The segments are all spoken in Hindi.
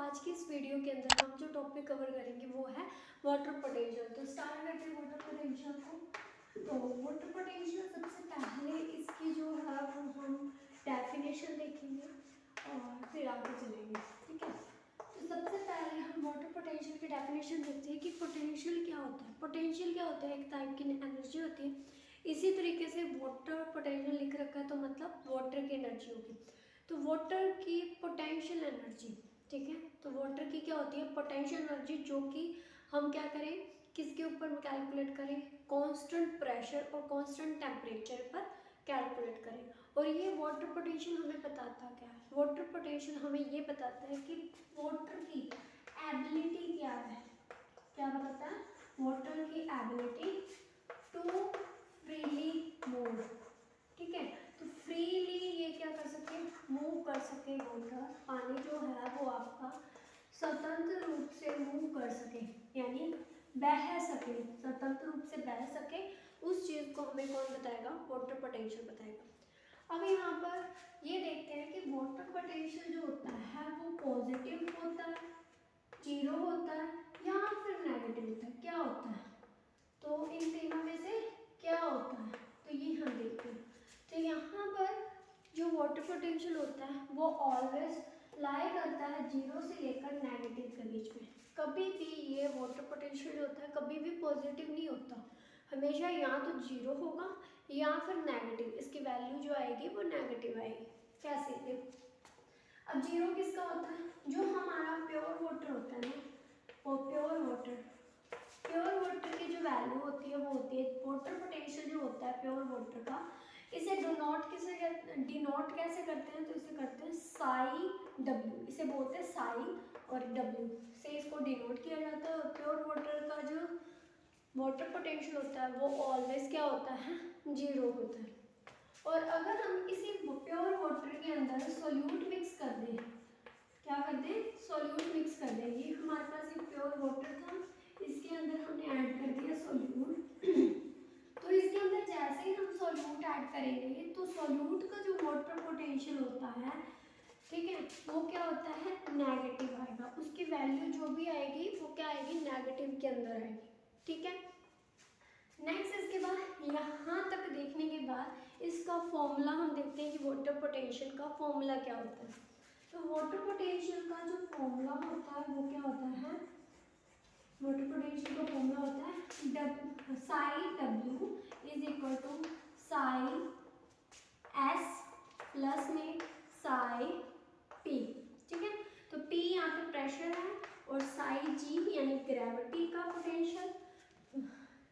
आज की इस वीडियो के अंदर हम जो टॉपिक कवर करेंगे वो है वाटर पोटेंशियल। तो स्टार्ट करते हैं वाटर पोटेंशियल को। तो वाटर पोटेंशियल सबसे पहले इसकी जो है वो हम डेफिनेशन देखेंगे और फिर आगे चलेंगे, ठीक है। तो सबसे पहले हम वाटर पोटेंशियल की डेफिनेशन देखते हैं कि पोटेंशियल क्या होता है। पोटेंशियल क्या होता है, एक टाइप की एनर्जी होती है। इसी तरीके से वाटर पोटेंशियल लिख रखा है तो मतलब वाटर की एनर्जी होगी। तो वाटर की पोटेंशियल एनर्जी, ठीक है। तो वाटर की क्या होती है, पोटेंशियल एनर्जी, जो कि हम क्या करें, किसके ऊपर कैलकुलेट करें, कांस्टेंट प्रेशर और कांस्टेंट टेम्परेचर पर कैलकुलेट करें। और ये वाटर पोटेंशियल हमें बताता क्या है, वाटर पोटेंशियल हमें ये बताता है कि वाटर की एबिलिटी क्या है। क्या बताता है, वाटर की एबिलिटी टू फ्रीली मूव, ठीक है। तो फ्रीली ये क्या कर सके, मूव कर सके। वाटर पानी जो है वो आपका स्वतंत्र रूप से मूव कर सके, यानी बह सके, स्वतंत्र रूप से बह सके। उस चीज को हमें कौन बताएगा, वाटर पोटेंशियल बताएगा। अब यहाँ पर ये देखते हैं कि वाटर पोटेंशियल जो होता है वो पॉजिटिव होता है, जीरो होता है या फिर नेगेटिव होता है, क्या होता है। तो इन तीनों में से क्या होता है, तो ये हम देखते हैं। तो यहाँ पर जो वाटर पोटेंशियल होता है वो ऑलवेज लाई करता है जीरो से लेकर नेगेटिव के बीच में। कभी भी ये वाटर पोटेंशियल होता है कभी भी पॉजिटिव नहीं होता, हमेशा या तो जीरो होगा या फिर नेगेटिव। इसकी वैल्यू जो आएगी वो नेगेटिव आएगी। कैसे, देखो अब जीरो किसका होता है, जो हमारा प्योर वाटर होता है ना, वो प्योर वाटर की जो वैल्यू होती है वो होती है, वाटर पोटेंशियल जो होता है प्योर वाटर का, इसे डिनोट कैसे करते हैं, तो इसे करते हैं साई डब्ल्यू, इसे बोलते हैं साई और डब्ल्यू से इसको डिनोट किया जाता है। प्योर वाटर का जो वाटर पोटेंशियल होता है वो ऑलवेज क्या होता है, जीरो होता है। और अगर हम इसी प्योर वाटर के अंदर सोल्यूट मिक्स कर दें, क्या कर दें, सोल्यूट मिक्स कर दें। ये हमारे पास एक प्योर वाटर था, इसके अंदर हमने ऐड कर दिया सोल्यूट। तो इसके अंदर जैसे ही हम सोल्यूट ऐड करेंगे तो सोल्यूट का जो वाटर पोटेंशियल होता है, ठीक है, वो क्या होता है, नेगेटिव आएगा। उसकी वैल्यू जो भी आएगी वो क्या आएगी, नेगेटिव के अंदर आएगी, ठीक है। नेक्स्ट इसके बाद यहाँ तक देखने के बाद इसका फॉर्मूला हम देखते हैं कि वाटर पोटेंशियल का फॉर्मूला क्या होता है। तो वाटर पोटेंशियल का जो फॉर्मूला होता है वो क्या होता है, वाटर पोटेंशियल का फॉर्मूला होता है psi W is equal to psi S plus में साई पी, ठीक है। तो पी यहाँ पे प्रेशर है और साई जी यानी ग्रेविटी का पोटेंशियल,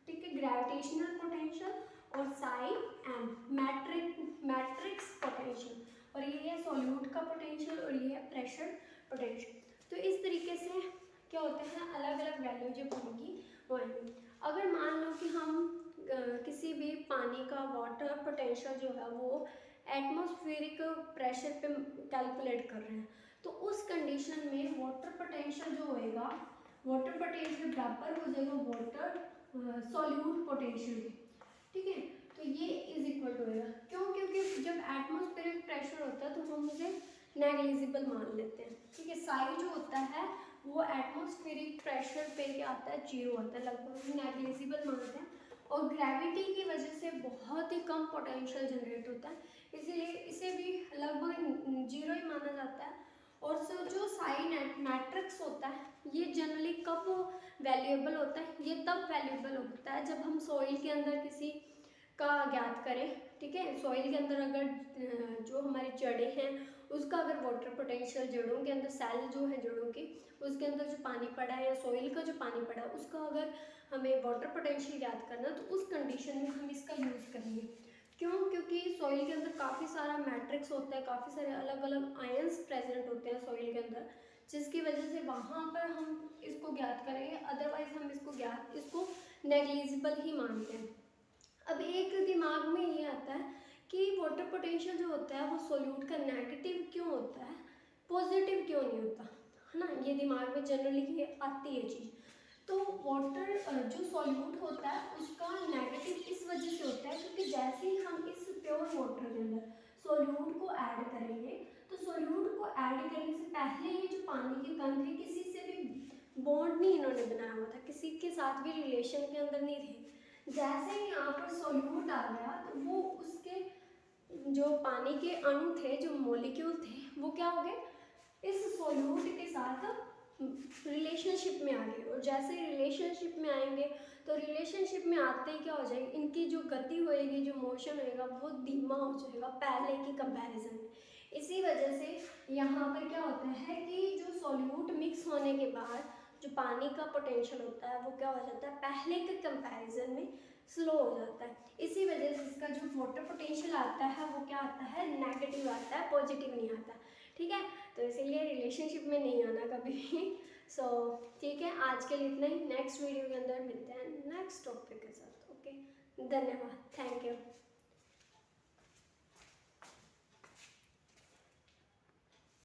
ठीक है, ग्रेविटेशनल पोटेंशियल, और साई एम मैट्रिक्स पोटेंशियल, और ये है सॉल्यूट का पोटेंशियल और ये है प्रेशर पोटेंशियल। तो इस तरीके से क्या होते हैं, अलग अलग वैल्यू जो बनेगी वो आएंगी। अगर मान लो कि हम किसी भी पानी का वाटर पोटेंशियल जो है वो एटमॉस्फेरिक प्रेशर पे कैलकुलेट कर रहे हैं, तो उस कंडीशन में वाटर पोटेंशियल जो होएगा, वाटर पोटेंशियल बराबर हो जाएगा वाटर सॉल्यूट पोटेंशियल, ठीक है। तो ये इज इक्वल टू होगा, क्यों, क्योंकि जब एटमॉस्फेरिक प्रेशर होता है तो हम उसे नेग्लिजिबल मान लेते हैं, ठीक है। साई जो होता है वो एटमॉस्फेरिक प्रेशर पे क्या आता है, जीरो आता है, लगभग नेग्लिजिबल मानते हैं। और ग्रेविटी की वजह से बहुत ही कम पोटेंशियल जनरेट होता है, इसीलिए इसे भी लगभग जीरो ही माना जाता है। और जो साइन मैट्रिक्स होता है ये जनरली कब वैल्यूएबल होता है, ये तब वैल्यूएबल होता है जब हम सॉइल के अंदर किसी का ज्ञात करें, ठीक है। सॉइल के अंदर अगर जो हमारी जड़ें हैं उसका अगर वाटर पोटेंशियल, जड़ों के अंदर सेल जो है जड़ों की, उसके अंदर जो पानी पड़ा है या सॉइल का जो पानी पड़ा है उसका अगर हमें वाटर पोटेंशियल याद करना तो उस कंडीशन में हम इसका यूज़ करेंगे। क्यों, क्योंकि सॉइल के अंदर काफ़ी सारा मैट्रिक्स होता है, काफ़ी सारे अलग अलग आयंस प्रेजेंट होते हैं सॉइल के अंदर, जिसकी वजह से वहाँ पर हम इसको ज्ञात करेंगे, अदरवाइज हम इसको नेग्लिजिबल ही मानते हैं। अब एक दिमाग में ये आता है कि वाटर पोटेंशियल जो होता है वो सोल्यूट का नेगेटिव क्यों होता है, पॉजिटिव क्यों नहीं होता, है ना, ये दिमाग में जनरली ये आती है चीज़। तो वाटर जो सॉल्यूट होता है उसका नेगेटिव इस वजह से होता है क्योंकि जैसे ही हम इस प्योर वाटर के अंदर सॉल्यूट को ऐड करेंगे तो सॉल्यूट को ऐड करने से पहले ये जो पानी की कम थे, किसी से भी बॉन्ड नहीं इन्होंने बनाया हुआ था, किसी के साथ भी रिलेशन के अंदर नहीं थे। जैसे ही यहाँ पर सोल्यूट आ गया तो वो उसके जो पानी के अणु थे, जो मॉलिक्यूल थे, वो क्या हो गए, इस सोल्यूट के साथ रिलेशनशिप में आ गए। और जैसे ही रिलेशनशिप में आएंगे तो रिलेशनशिप में आते ही क्या हो जाएगी, इनकी जो गति होएगी, जो मोशन होएगा, वो धीमा हो जाएगा पहले की कंपैरिजन में। इसी वजह से यहाँ पर क्या होता है कि जो सॉल्यूट मिक्स होने के बाद जो पानी का पोटेंशियल होता है वो क्या हो जाता है, पहले के कंपैरिजन में स्लो हो जाता है। इसी वजह से इसका जो वाटर पोटेंशियल आता है वो क्या आता है, नेगेटिव आता है, पॉजिटिव नहीं आता। ठीक है, तो इसीलिए रिलेशनशिप में नहीं आना कभी भी। सो ठीक है, आज के लिए इतना ही। नेक्स्ट वीडियो के अंदर मिलते हैं नेक्स्ट टॉपिक के साथ। ओके, धन्यवाद, थैंक यू।